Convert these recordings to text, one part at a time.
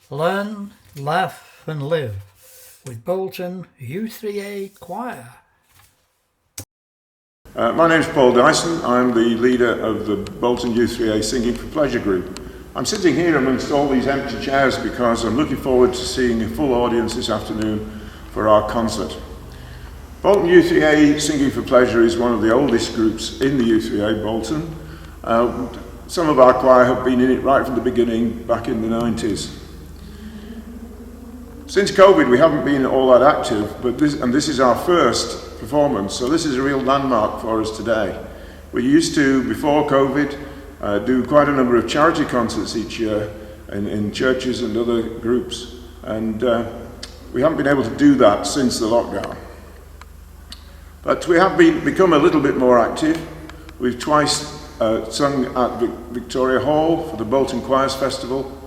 Learn, laugh and live with Bolton U3A Choir. My name is Paul Dyson. I'm the leader of the Bolton U3A Singing for Pleasure group. I'm sitting here amongst all these empty chairs because I'm looking forward to seeing a full audience this afternoon for our concert. Bolton U3A Singing for Pleasure is one of the oldest groups in the U3A Bolton. Some of our choir have been in it right from the beginning, back in the 90s. Since COVID, we haven't been all that active, but this is our first performance, so this is a real landmark for us today. We used to, before COVID, do quite a number of charity concerts each year in churches and other groups, and we haven't been able to do that since the lockdown. But we have become a little bit more active. We've twice sung at Victoria Hall for the Bolton Choirs Festival.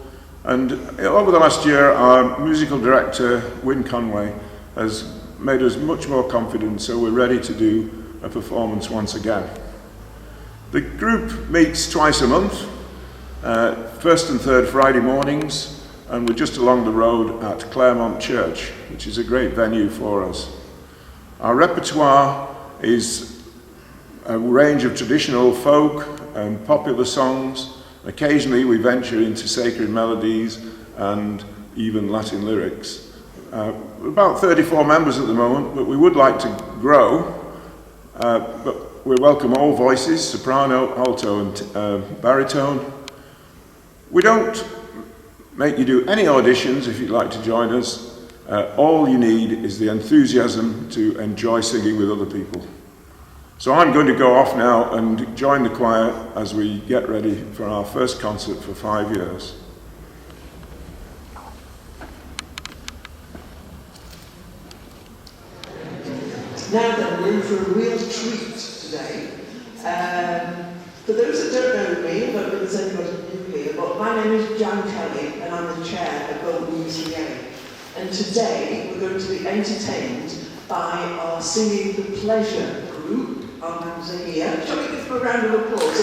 And over the last year, our musical director, Wyn Conway, has made us much more confident, so we're ready to do a performance once again. The group meets twice a month, first and third Friday mornings, and we're just along the road at Claremont Church, which is a great venue for us. Our repertoire is a range of traditional folk and popular songs. Occasionally we venture into sacred melodies and even Latin lyrics. We're about 34 members at the moment, but we would like to grow. But we welcome all voices, soprano, alto and baritone. We don't make you do any auditions if you'd like to join us. All you need is the enthusiasm to enjoy singing with other people. So I'm going to go off now and join the choir as we get ready for our first concert for 5 years. Now then, we're in for a real treat today. For those that don't know me, I don't know if there's anybody new here, but my name is Jan Kelly and I'm the chair of Bolton U3A. And today we're going to be entertained by our Singing for Pleasure group. Our names are here. Shall we give them a round of applause?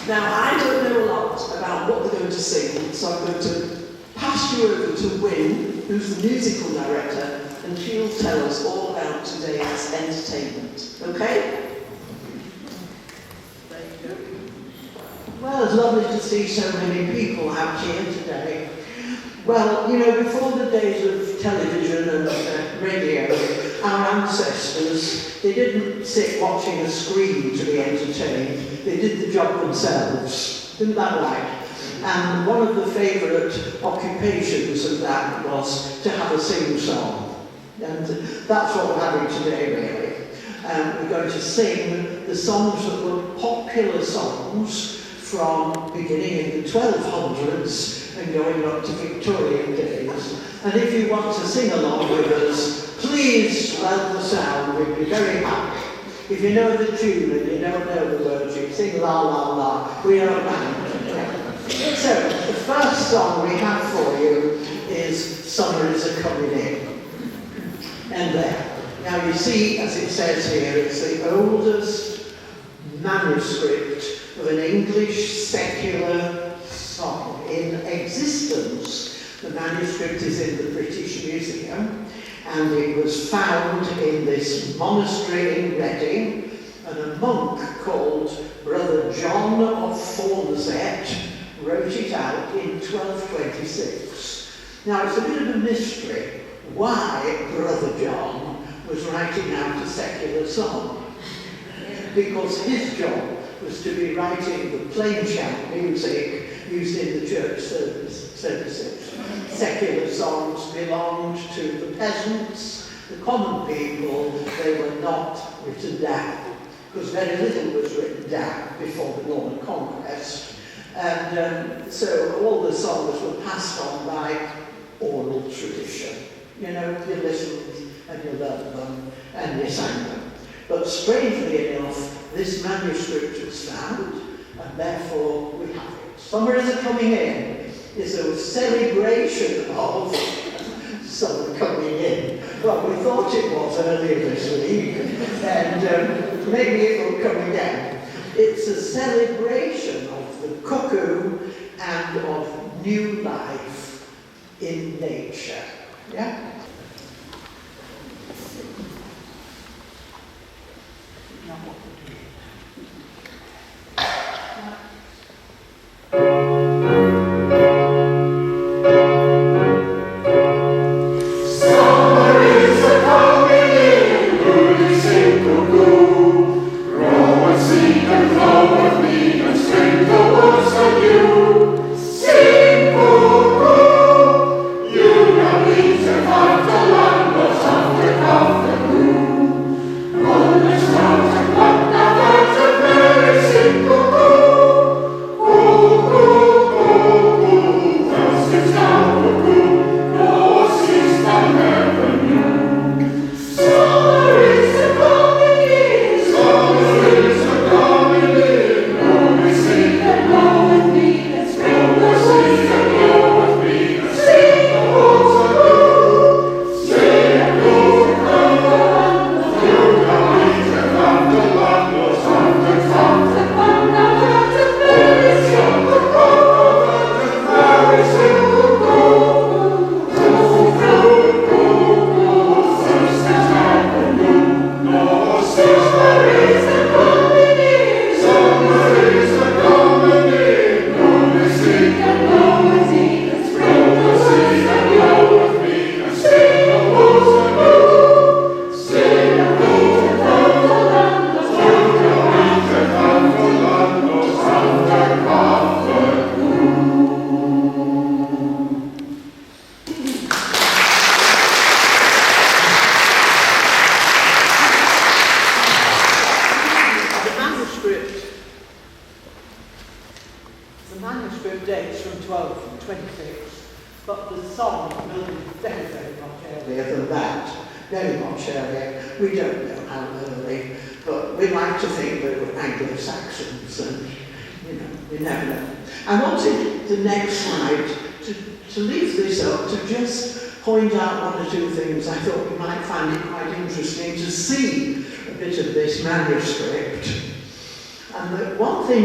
Now, I don't know a lot about what they're going to sing, so I'm going to pass you over to Wyn, who's the musical director, and she'll tell us all about today's entertainment. Okay? There you go. Well, it's lovely to see so many people out here today. Well, you know, before the days of television and radio, our ancestors, they didn't sit watching a screen to be entertained. They did the job themselves. Isn't that right? And one of the favourite occupations of that was to have a sing-song. And that's what we're having today, really. We're going to sing the songs that were popular songs from beginning in the 1200s and going up to Victorian days. And if you want to sing along with us, please swell the sound, we'd be very happy. If you know the tune and you don't know the words, you sing la la la, we are a band. So, the first song we have for you is Summer is a-Comin' In. And there. Now you see, as it says here, it's the oldest manuscript of an English secular song in existence. The manuscript is in the British Museum and it was found in this monastery in Reading, and a monk called Brother John of Thornset wrote it out in 1226. Now it's a bit of a mystery why Brother John was writing out a secular song, because his job was to be writing the plain chant music used in the church services. Secular songs belonged to the peasants, the common people. They were not written down, because very little was written down before the Norman Conquest. And so all the songs were passed on by oral tradition. You know, you listened and you learned them and you sang them. But strangely enough, this manuscript was found, and therefore we have it. Summer is a-Comin' In is a celebration of summer coming in. Well, we thought it was earlier this week, and maybe it will come again. It's it's a celebration of the cuckoo and of new life in nature. Yeah?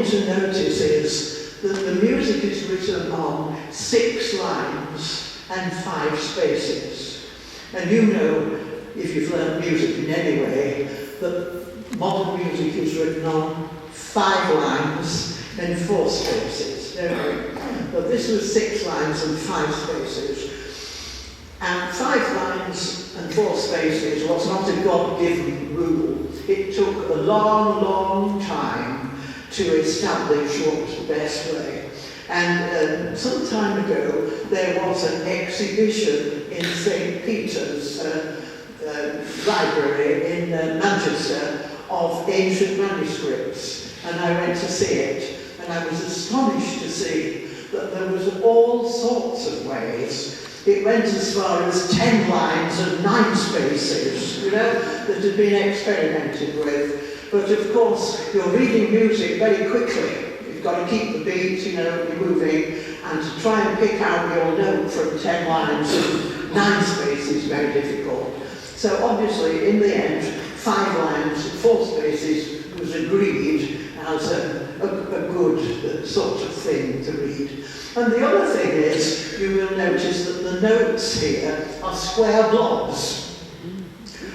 To notice is that the music is written on 6 lines and 5 spaces. And you know, if you've learned music in any way, that modern music is written on 5 lines and 4 spaces, don't you? But this was 6 lines and 5 spaces. And 5 lines and 4 spaces was not a God-given rule. It took a long, long time to establish what was the best way. And some time ago, there was an exhibition in St. Peter's library in Manchester of ancient manuscripts. And I went to see it, and I was astonished to see that there was all sorts of ways. It went as far as 10 lines and 9 spaces, you know, that had been experimented with. But of course, you're reading music very quickly. You've got to keep the beat, you know, you're moving, and to try and pick out your note from 10 lines and 9 spaces is very difficult. So obviously, in the end, 5 lines and 4 spaces was agreed as a good sort of thing to read. And the other thing is, you will notice that the notes here are square blobs,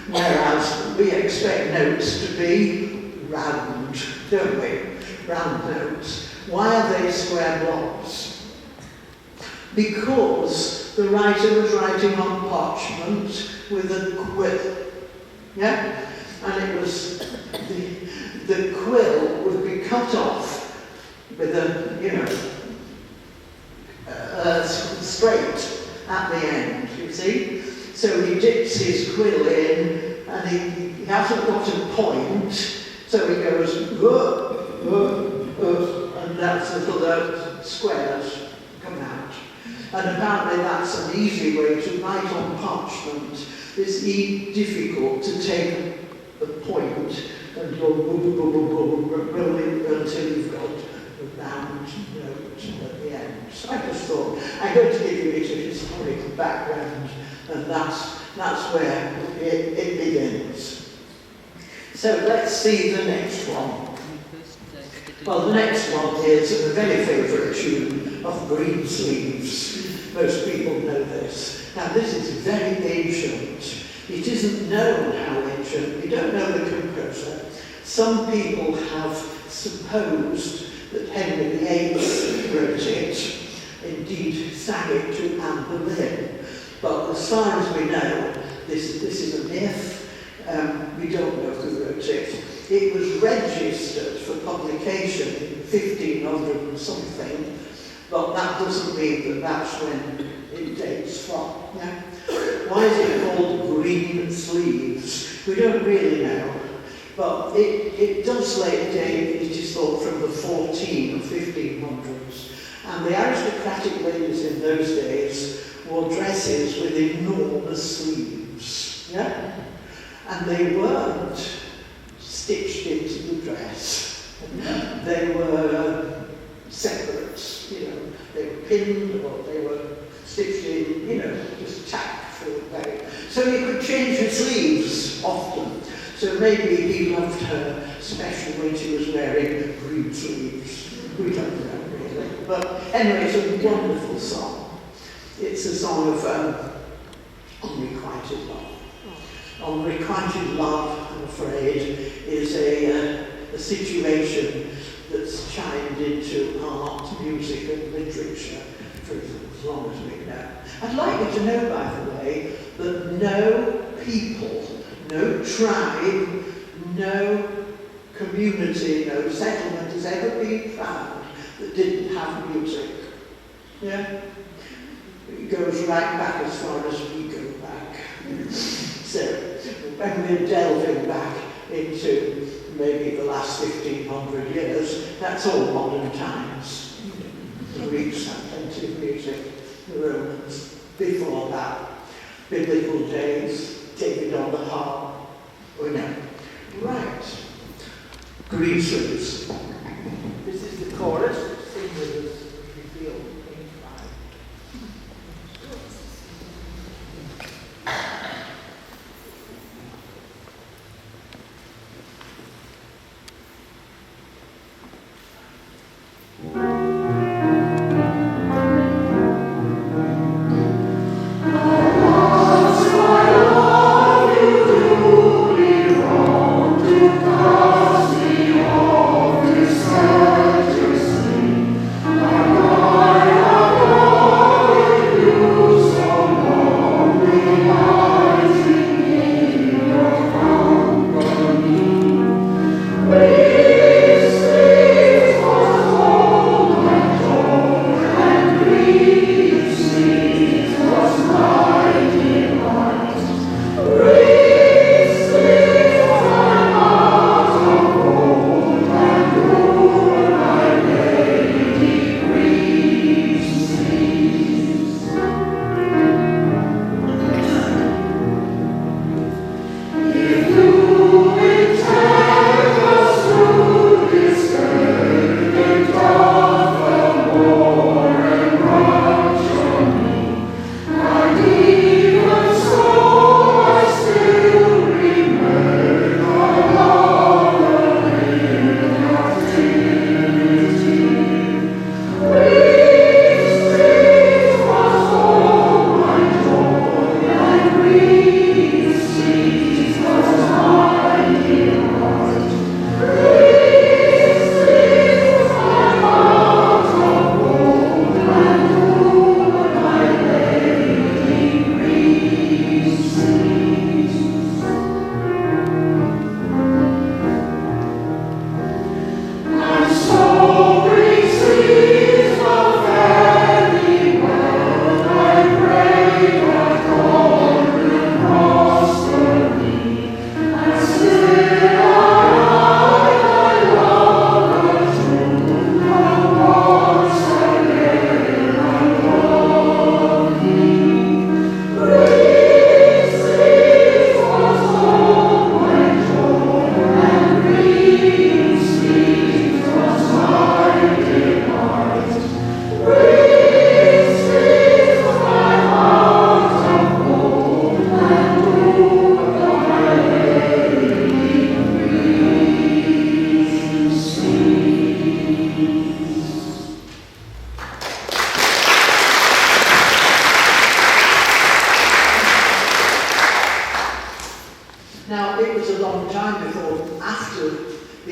whereas we expect notes to be round, don't we? Round notes. Why are they square blobs? Because the writer was writing on parchment with a quill. Yeah? And it was, the quill would be cut off with a, you know, straight at the end, you see? So he dips his quill in, and he hasn't got a point, so he goes, and that's little squares come out. And apparently that's an easy way to write on parchment. It's difficult to take a point and go rolling until you've got a round note at the end. So I just thought, I'm going to give you a historical background, and that's where it begins. So let's see the next one. Well, the next one is a very favourite tune of Greensleeves. Most people know this. Now, this is very ancient. It isn't known how ancient. We don't know the composer. Some people have supposed that Henry VIII wrote it, indeed sang it to Anne Boleyn. But as far as we know, this is a myth. We don't know who wrote it. It was registered for publication in 1500 and something, but that doesn't mean that that's when it dates from. Yeah? Why is it called Greensleeves? We don't really know, but it does late date, it is thought, from the 14 or 1500s. And the aristocratic ladies in those days wore dresses with enormous sleeves. Yeah? And they weren't stitched into the dress. They were separate, you know. They were pinned or they were stitched in, you know, just tacked for the way. So you could change your sleeves often. So maybe he loved her, especially when she was wearing green sleeves. We don't know really. But anyway, it's a wonderful song. It's a song of unrequited love. Unrequited love, I'm afraid, is a situation that's chimed into art, music and literature for as long as we know. I'd like you to know, by the way, that no people, no tribe, no community, no settlement has ever been found that didn't have music. Yeah? It goes right back as far as we go back. So, when we're delving back into maybe the last 1500 years, that's all modern times. The Greeks had plenty of music, the Romans, before that, biblical days, David on the harp, we know. Right, Greensleeves. This is the chorus, sing with us if you feel inclined.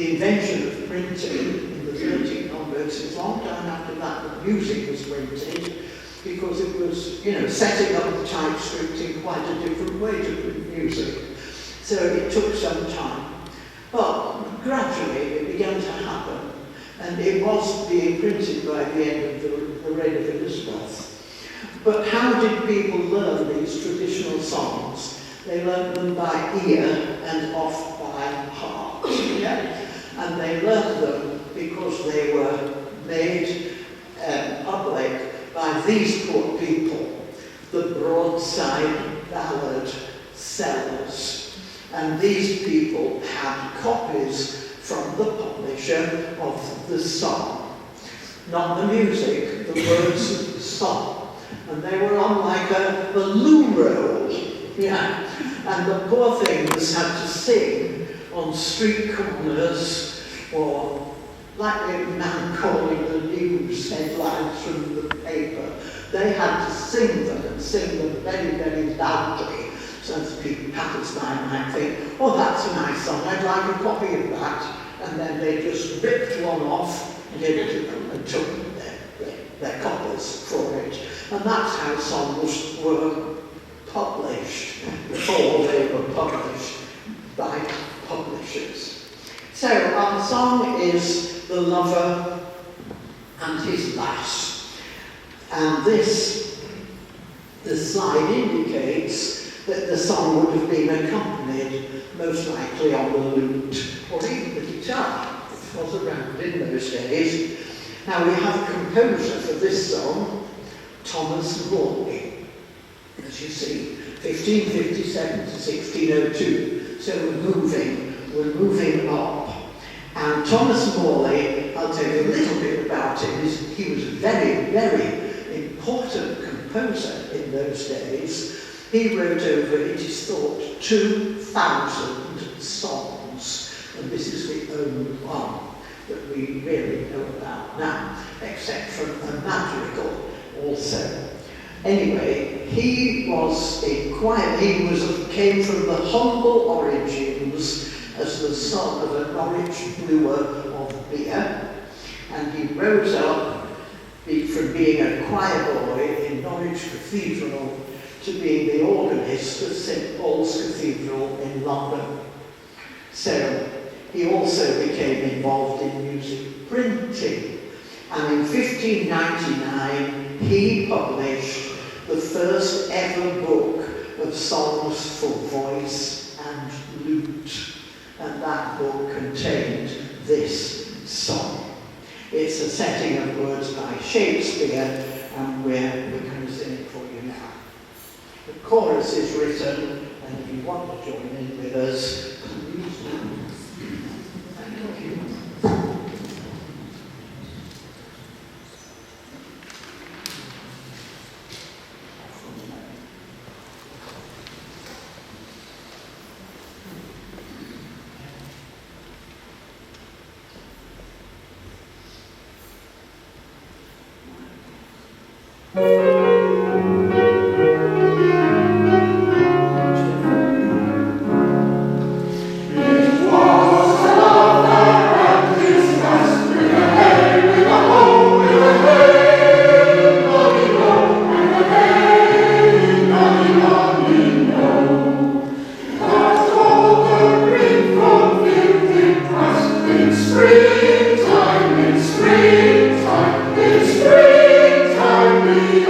the invention of printing in the 13th onwards, it was a long time after that that music was printed, because it was, setting up the typescript in quite a different way to print music. So it took some time. But gradually it began to happen, and it was being printed by the end of the reign of Elizabeth. But how did people learn these traditional songs? They learned them by ear and off by heart. Yeah? And they learned them because they were made public by these poor people, the broadside ballad sellers. And these people had copies from the publisher of the song. Not the music, the words of the song. And they were on like a loo roll. Yeah. And the poor things had to sing on street corners, or like a man calling the news headlines from the paper. They had to sing them, and sing them very, very loudly. So people passers by might think, oh, that's a nice song, I'd like a copy of that. And then they just ripped one off and gave it to them and took their copies for it. And that's how songs were published before they were published by publishers. So our song is The Lover and His Lass. And the slide indicates that the song would have been accompanied most likely on the lute or even the guitar, which was around in those days. Now we have a composer for this song, Thomas Morley, as you see, 1557 to 1602. So we're moving up. And Thomas Morley, I'll tell you a little bit about him. He was a very, very important composer in those days. He wrote over, it is thought, 2,000 songs, and this is the only one that we really know about now, except from a madrigal also. Anyway, he came from the humble origins as the son of a Norwich brewer of beer, and he rose up from being a choir boy in Norwich Cathedral to being the organist of St Paul's Cathedral in London. So he also became involved in music printing, and in 1599 he published the first ever book of songs for voice and lute, and that book contained this song. It's a setting of words by Shakespeare, and we're going to sing it for you now. The chorus is written, and if you want to join in with us, please do. Thank you. In springtime, we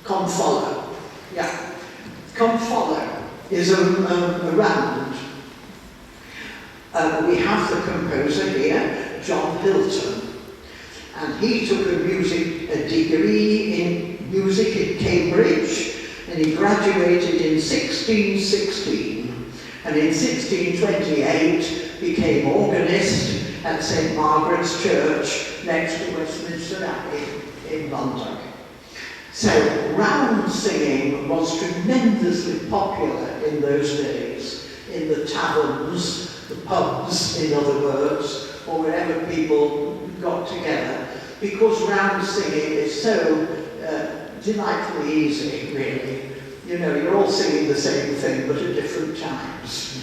Come follow. Yeah. Come follow is a round. We have the composer here, John Hilton, and he took a degree in music in Cambridge, and he graduated in 1616, and in 1628 became organist at St Margaret's Church next to Westminster Abbey in London. So round singing was tremendously popular in those days, in the taverns, the pubs, in other words, or wherever people got together, because round singing is so delightfully easy, really. You know, you're all singing the same thing, but at different times.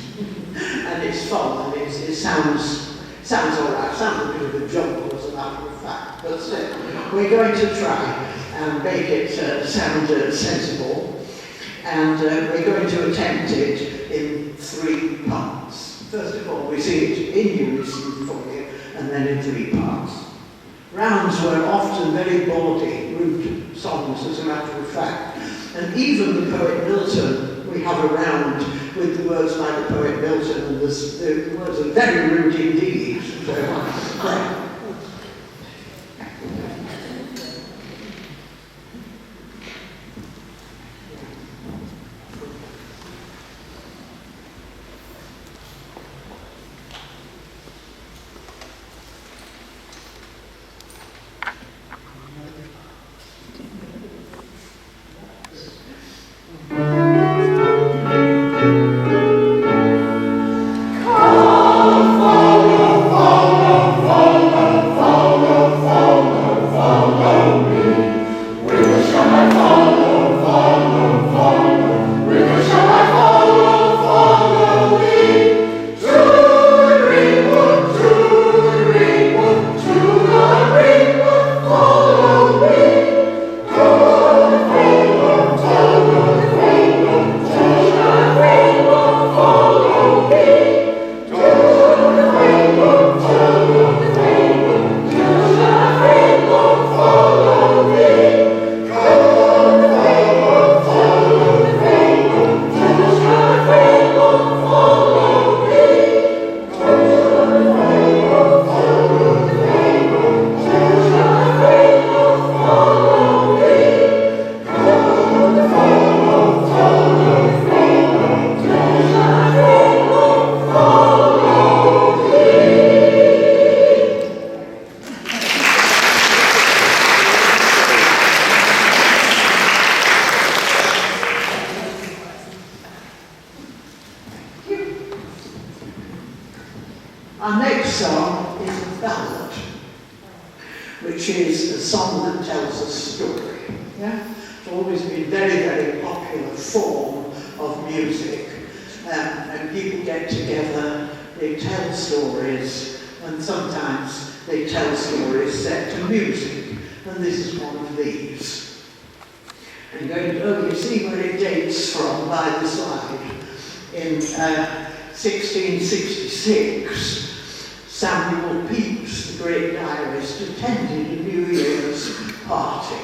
And it's fun, and it sounds all right. Sounds a bit of a jumble, as a matter of fact, but still, we're going to try and make it sound sensible, and we're going to attempt it in 3 parts. First of all, we sing it in unison for you, and then in 3 parts. Rounds were often very bawdy, rude songs, as a matter of fact, and even the poet Milton, we have a round with the words by the poet Milton, and the words are very rude indeed. So, our next song is a ballad, which is a song that tells a story. Yeah? It's always been a very, very popular form of music. And people get together, they tell stories, and sometimes they tell stories set to music. And this is one of these. I'm going to, you see where it dates from by the slide. In 1666, Samuel Pepys, the great diarist, attended a New Year's party.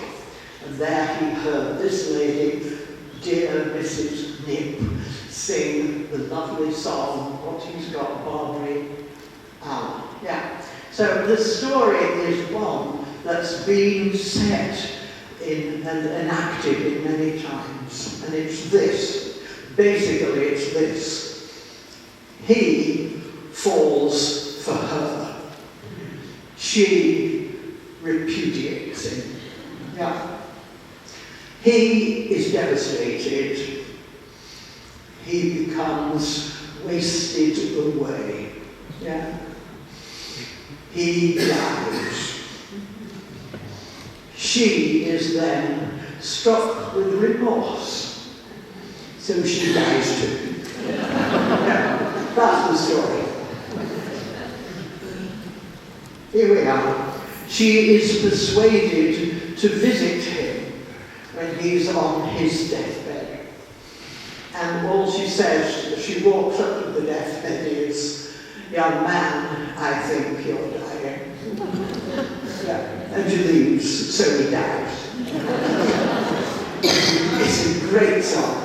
And there he heard this lady, dear Mrs. Nip, sing the lovely song, What He's Got, Barbary Allen. Yeah. So the story is one that's been set in and enacted in many times. And it's this. Basically, it's this. He falls for her. She repudiates him. Yeah. He is devastated. He becomes wasted away. Yeah. He dies. She is then struck with remorse. So she dies too. Yeah. That's the story. Here we are. She is persuaded to visit him when he's on his deathbed. And all she says as she walks up to the deathbed is, young man, I think you're dying. Yeah, and she leaves, so he dies. It's a great song.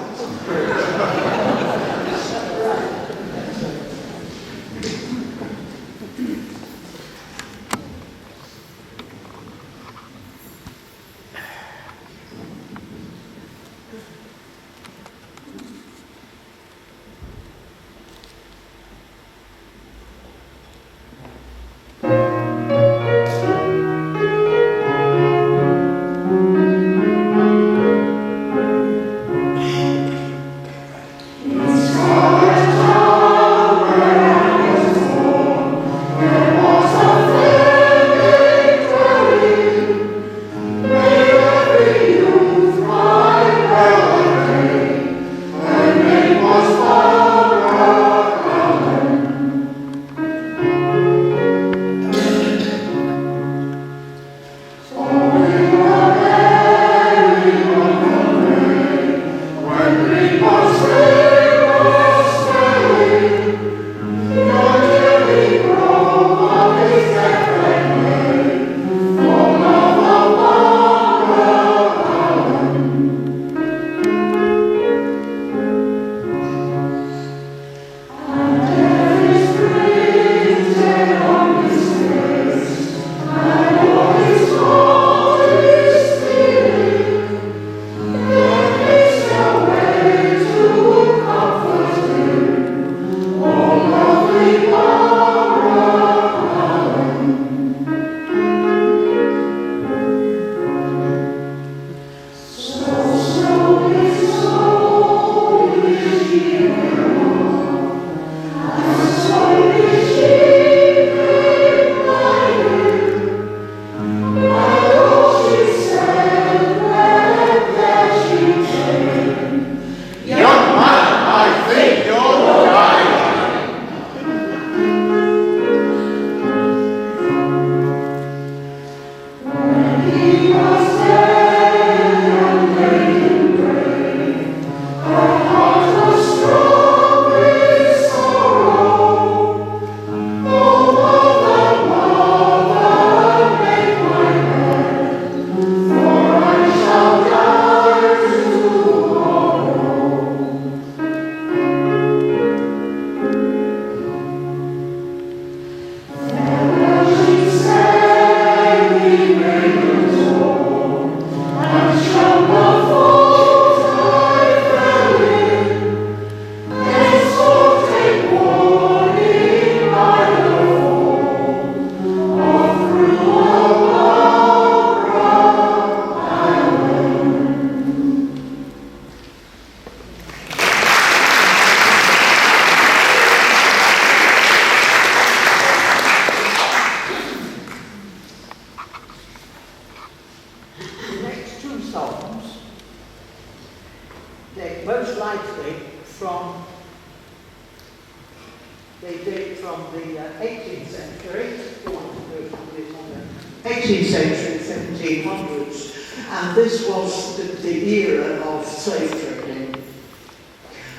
They date from the 18th century, 18th century, 1700s, and this was the era of slave trading,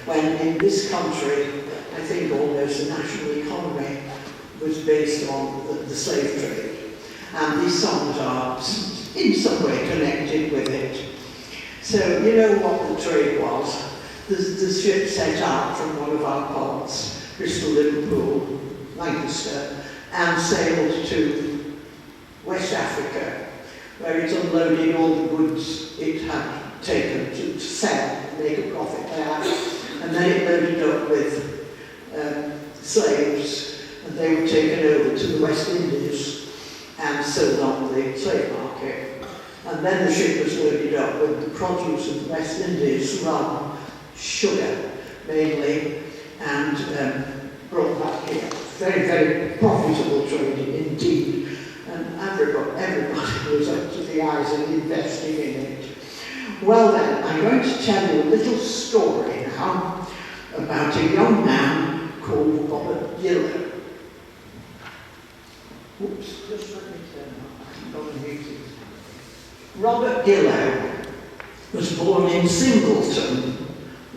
when in this country, I think almost the national economy was based on the slave trade. And these songs are in some way connected with it. So, you know what the trade was? The ship set out from one of our ports, Bristol, Liverpool, Lancaster, and sailed to West Africa, where it unloaded all the goods it had taken to sell, make a profit there, and then it loaded up with slaves, and they were taken over to the West Indies and sold on the slave market. And then the ship was loaded up with the produce of the West Indies, rum, sugar mainly, and brought back here. Very, very profitable trading indeed. And everybody was up to the eyes in investing in it. Well then, I'm going to tell you a little story now about a young man called Robert Gillow. Oops, just let me turn on the music. Robert Gillow was born in Singleton,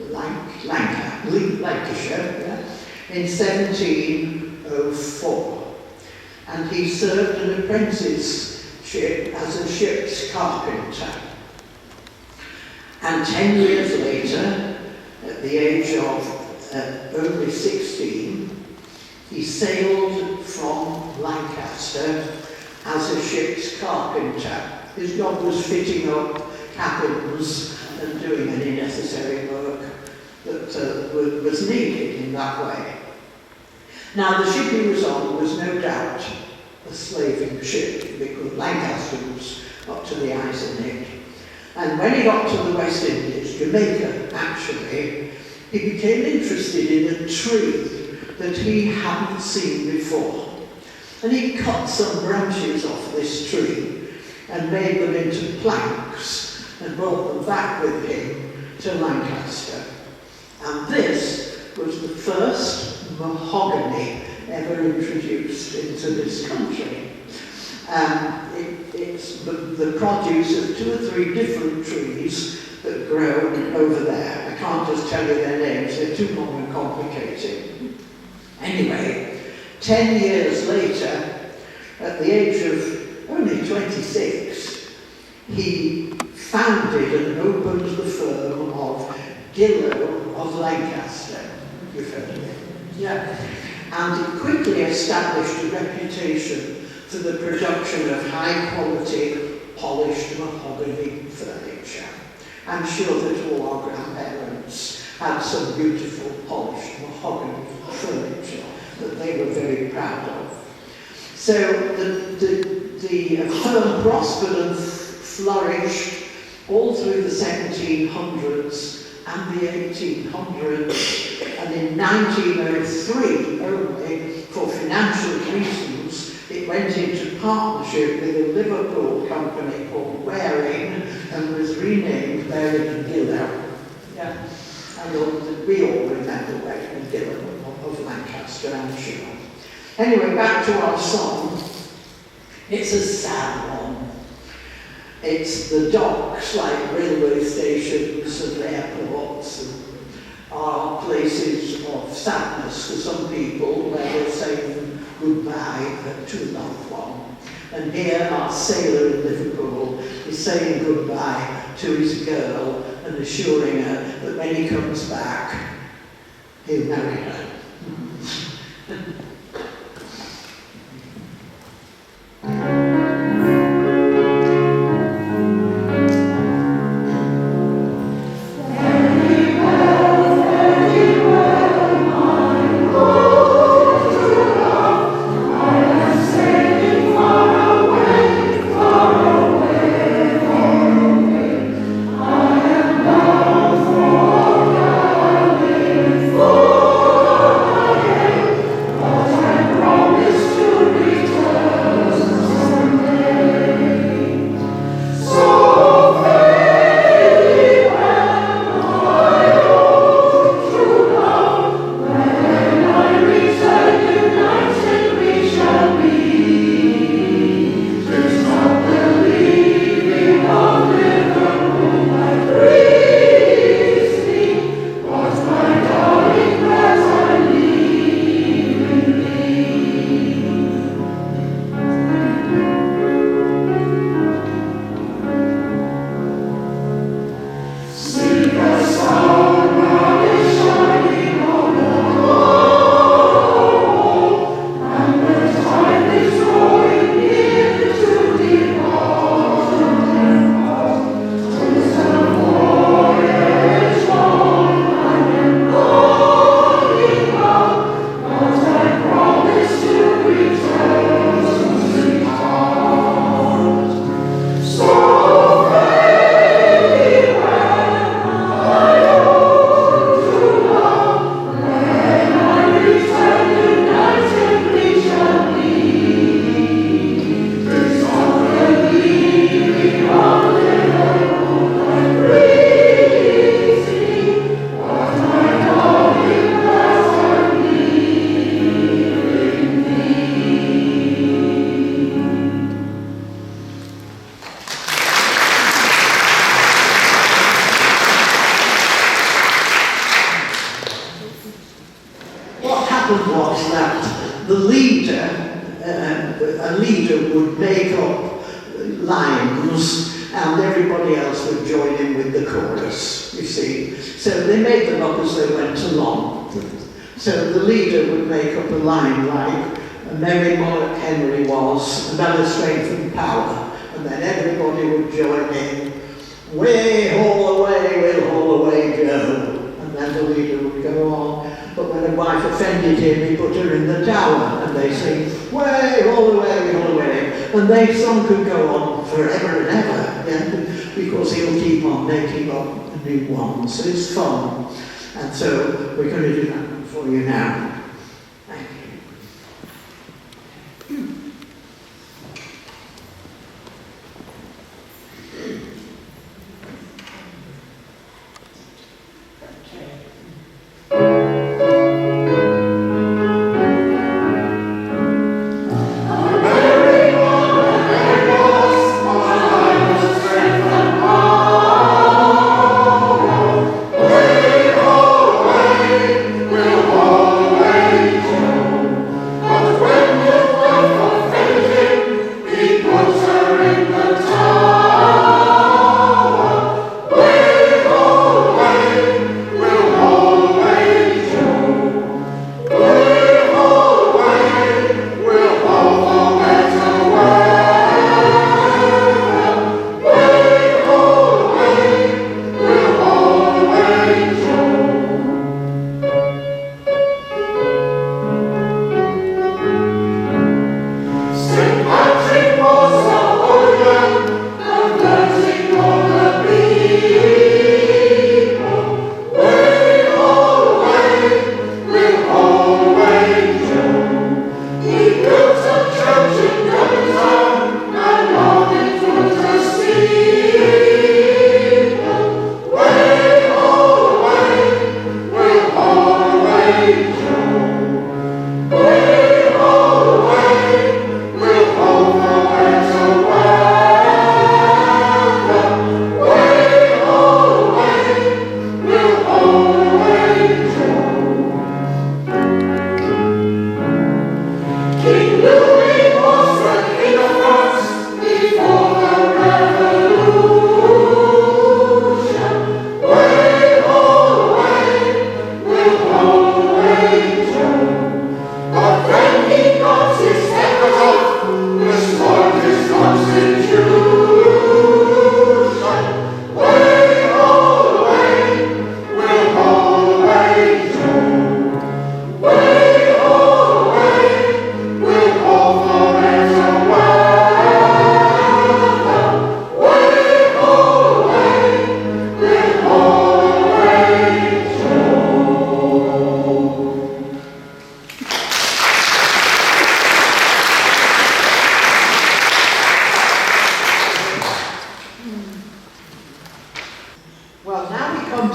Lancashire, in 1704. and he served an apprenticeship as a ship's carpenter. And 10 years later, at the age of only 16, he sailed from Lancaster as a ship's carpenter. His job was fitting up cabins and doing any necessary work that was needed in that way. Now, the ship he was on was no doubt a slaving ship, because Lancaster was up to the eyes in it. And when he got to the West Indies, Jamaica actually, he became interested in a tree that he hadn't seen before. And he cut some branches off this tree and made them into planks and brought them back with him to Lancaster. And this was the first mahogany ever introduced into this country. It's the produce of 2 or 3 different trees that grow over there. I can't just tell you their names, they're too long and complicated. Anyway, 10 years later, at the age of only 26, he founded and opened the firm of Gillow of Lancaster. You've heard of it? Yeah. And it quickly established a reputation for the production of high-quality, polished mahogany furniture. I'm sure that all our grandparents had some beautiful, polished mahogany furniture that they were very proud of. So the firm prospered and flourished all through the 1700s and the 1800s, and in 1903 only, for financial reasons, it went into partnership with a Liverpool company called Waring and was renamed Waring and Gillow. Yeah. And we all remember Waring and Gillow of Lancaster, I'm sure. Anyway, back to our song. It's a sad one. It's the docks, like railway stations and airports, and are places of sadness for some people where they're saying goodbye to a loved one. And here our sailor in Liverpool is saying goodbye to his girl and assuring her that when he comes back, he'll marry her. a leader would make up lines and everybody else would join in with the chorus, you see. So they made them up as they went along. So the leader would make up a line like, "Merry Monarch Henry was, a man of strength and power," and then everybody would join in, "Way, haul away, we'll haul away, Joe." And then the leader would go on. But when a wife offended him, he put her in the tower, and they sing, "Way, haul away, haul away." And their song could go on forever and ever, yeah? Because he'll keep on making up new ones. So it's fun. And so we're going to do that one for you now. Thank you.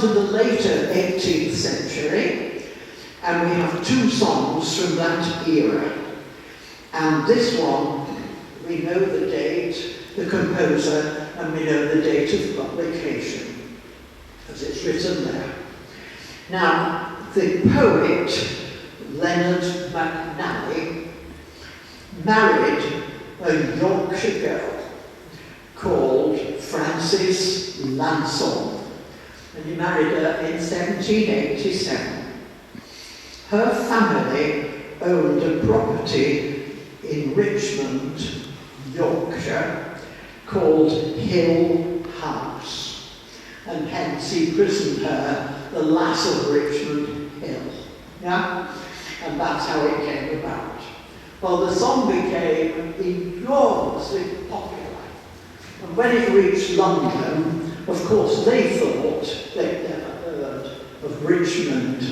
To the later 18th century, and we have two songs from that era. And this one, we know the date, the composer, and we know the date of publication, as it's written there. Now, the poet, Leonard McNally, married a Yorkshire girl called Frances Lansall. And he married her in 1787. Her family owned a property in Richmond, Yorkshire, called Hill House, and hence he christened her the Lass of Richmond Hill. Yeah? And that's how it came about. Well, the song became enormously popular. And when it reached London, of course, they thought they'd never heard of Richmond.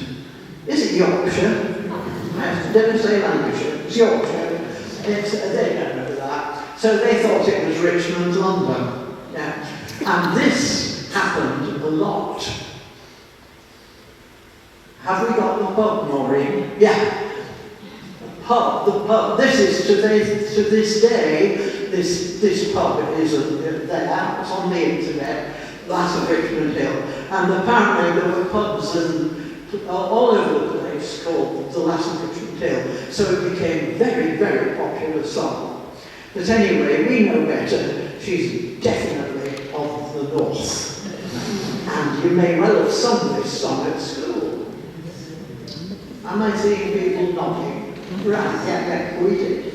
Is it Yorkshire? I didn't say Lancashire. It's Yorkshire. They don't know that. So they thought it was Richmond, London. Yeah. And this happened a lot. Have we got the pub, Maureen? Yeah. The pub. This is to this day. This pub is there. It's on the internet. Lass of Richmond Hill, and apparently there were pubs all over the place called the Lass of Richmond Hill, so it became a very, very popular song. But anyway, we know better. She's definitely of the north. And you may well have sung this song at school. Am I seeing people nodding? Right, yeah, we did.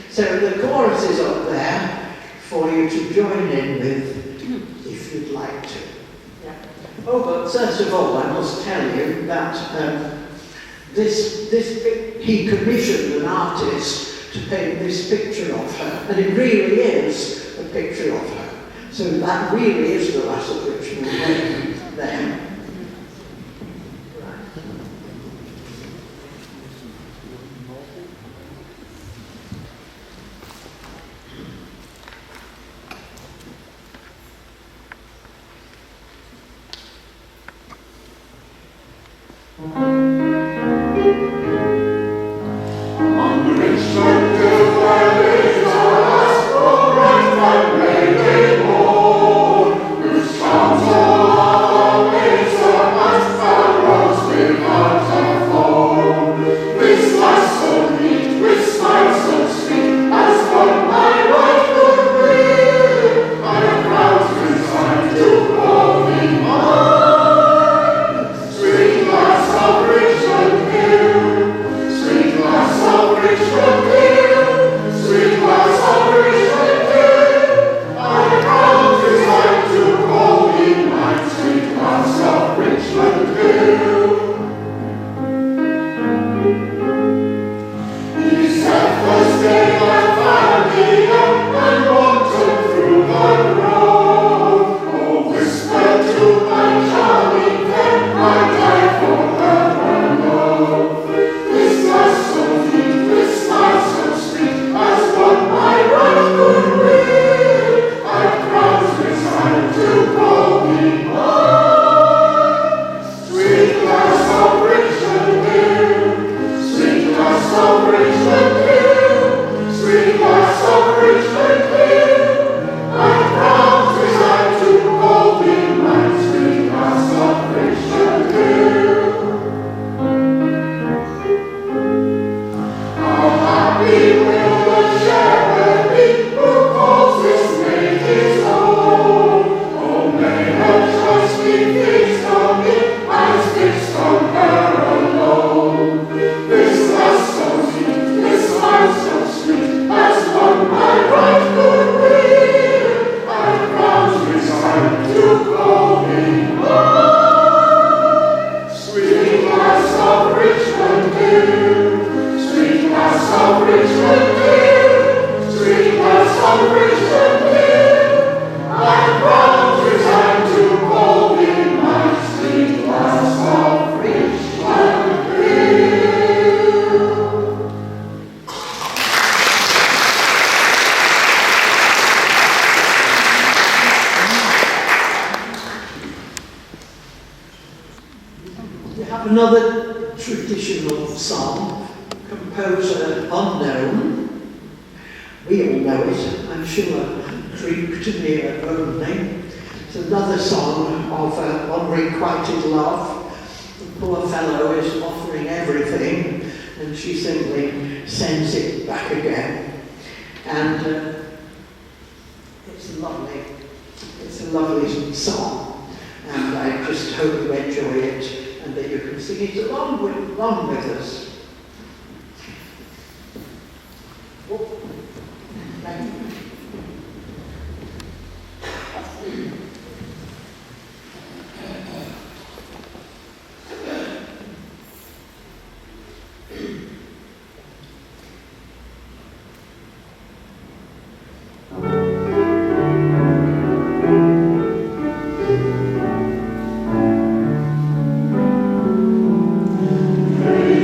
So the chorus is up there for you to join in with if you'd like to. Yeah. Oh, but first of all, I must tell you that he commissioned an artist to paint this picture of her, and it really is a picture of her. So that really is the Lass of Richmond there. Another traditional song, composer unknown. We all know it, I'm sure. Drink to me only. It's another song of unrequited love. The poor fellow is offering everything, and she simply sends it back again. And it's a lovely song, and I just hope you enjoy it, and that you can sing it along with us. Oh, thank you.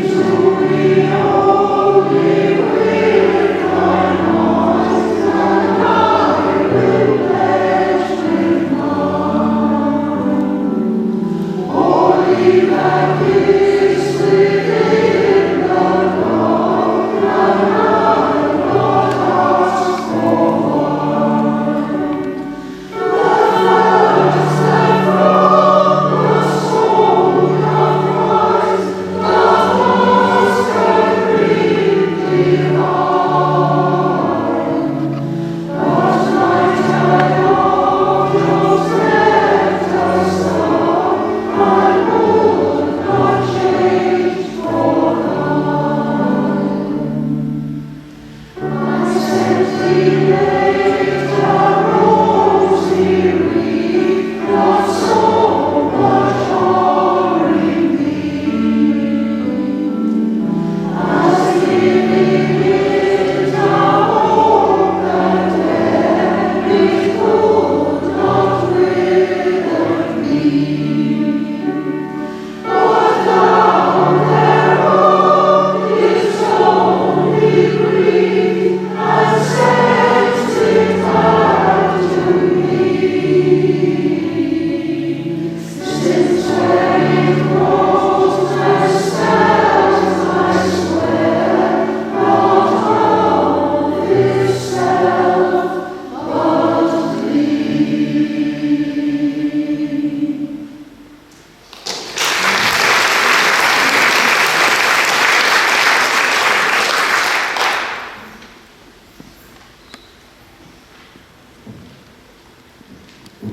To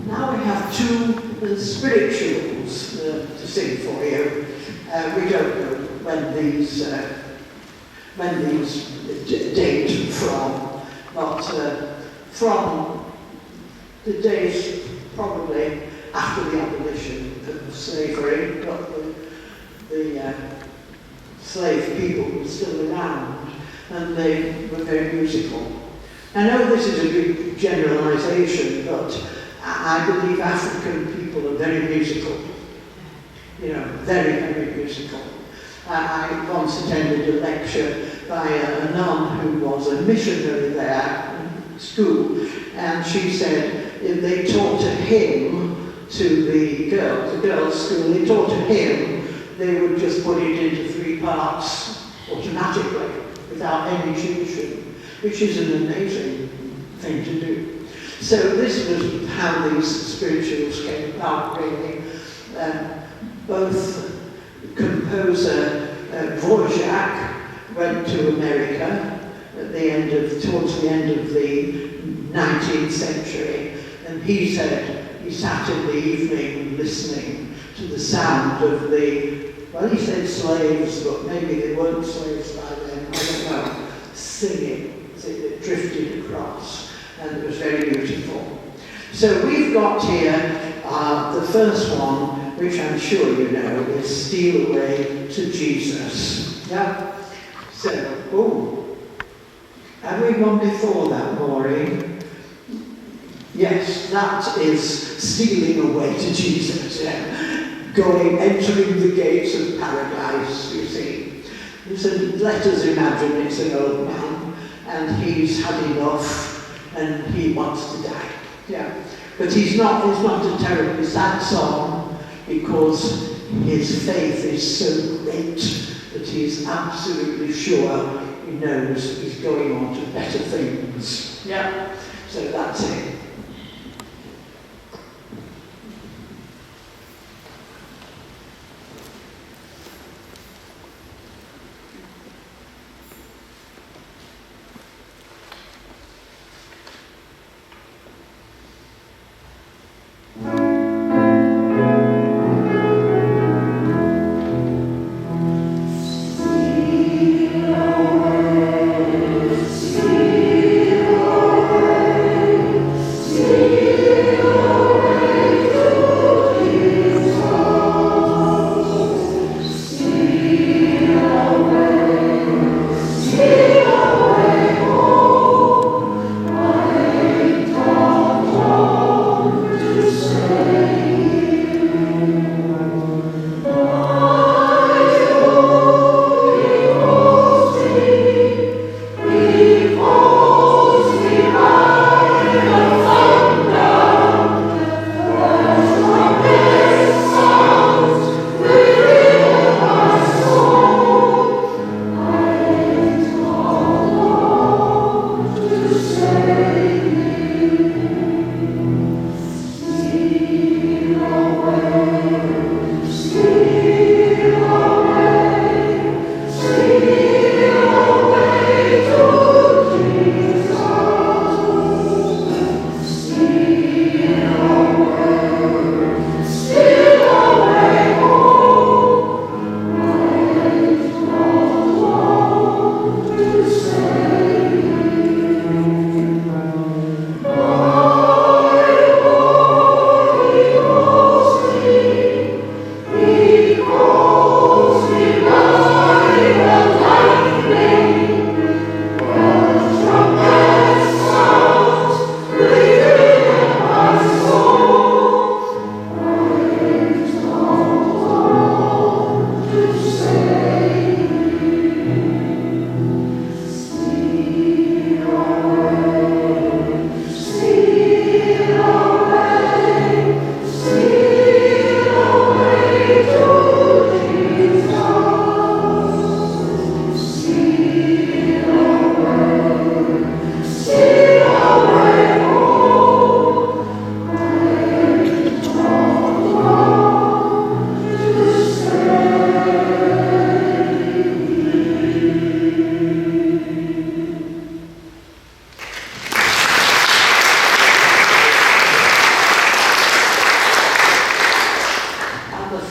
Now we have two spirituals to sing for you. We don't know when these date from, but from the days probably after the abolition of slavery, but the slave people were still around and they were very musical. I know this is a big generalisation, but I believe African people are very musical. You know, very, very musical. I once attended a lecture by a nun who was a missionary there in school, and she said if they taught a hymn to the girls' school, they taught a hymn, they would just put it into 3 parts automatically, without any tuition, which is an amazing thing to do. So this was how these spirituals came about, really. Both composer Dvorak went to America towards the end of the 19th century, and he said he sat in the evening listening to the sound of well, he said slaves, but maybe they weren't slaves by then, I don't know, singing as it drifted across, and it was very beautiful. So we've got here the first one, which I'm sure you know, is Steal Away to Jesus. Yeah? So, have we one before that, Maureen? Yes, that is Stealing Away to Jesus, yeah. Entering the gates of paradise, you see. Let us imagine it's an old man, and he's had enough, and he wants to die. Yeah. But it's not a terribly sad song, because his faith is so great that he's absolutely sure he knows he's going on to better things. Yeah. So that's it.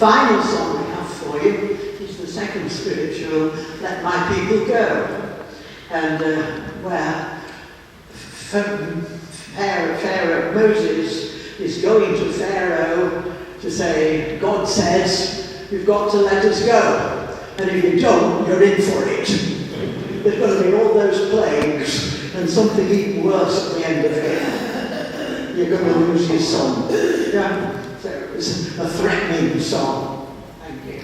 final song we have for you is the second spiritual, Let My People Go. And where Pharaoh, Moses is going to Pharaoh to say, God says, you've got to let us go. And if you don't, you're in for it. There's going to be all those plagues and something even worse at the end of it. You're going to lose your son. Yeah? So it's a threatening song. Thank you.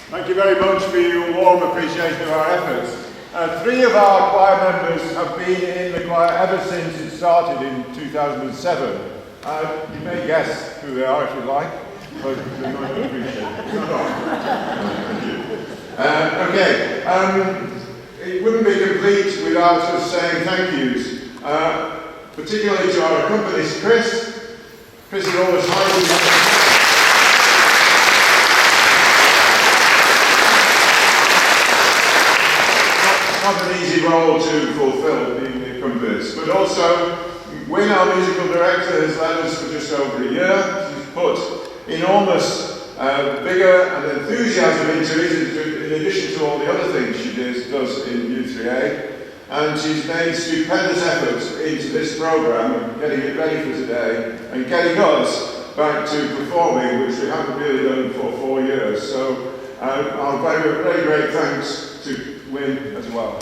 Thank you very much for your warm appreciation of our efforts. Three of our choir members have been in the choir ever since it started in 2007. You may guess who they are if you like, but they're going to appreciate it. It wouldn't be complete without us saying thank yous, particularly to our accompanist Chris. Chris is always highly... Not an easy role to fulfill, being the accompanist, but also Wynne, our musical director, has led us for just over a year. She's put enormous vigour and enthusiasm into it, in addition to all the other things she does in U3A, and she's made stupendous efforts into this programme, getting it ready for today, and getting us back to performing, which we haven't really done for 4 years. So our very, very great thanks to Wynne as well.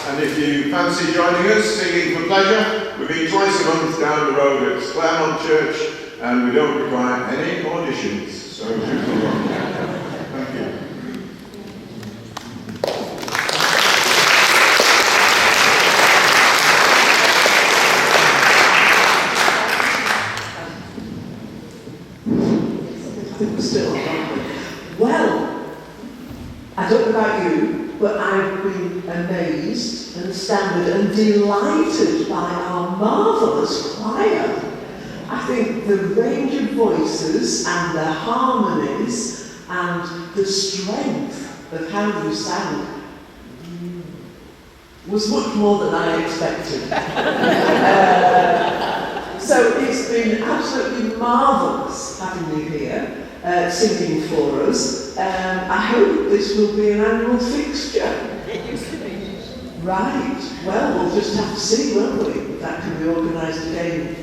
And if you fancy joining us, singing for pleasure, we meet twice a month down the road at Claremont Church, and we don't require any auditions. So thank you. Still. Well, I don't know about you, but I've been amazed and astounded and delighted by our marvellous choir. I think the range of voices and the harmonies and the strength of how you sang was much more than I expected. So it's been absolutely marvellous having you here, singing for us. I hope this will be an annual fixture. Right, well, we'll just have to see, won't we, if that can be organised again.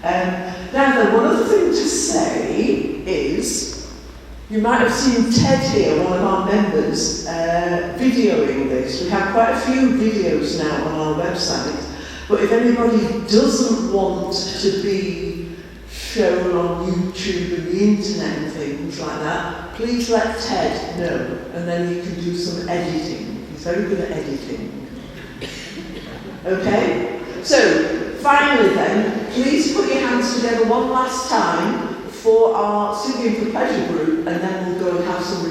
Now then, one other thing to say is, you might have seen Ted here, one of our members, videoing this. We have quite a few videos now on our website, but if anybody doesn't want to be shown on YouTube and the internet and things like that, please let Ted know, and then he can do some editing. He's very good at editing. Okay? So, finally then, please put your hands together one last time for our Singing for Pleasure group, and then we'll go and have some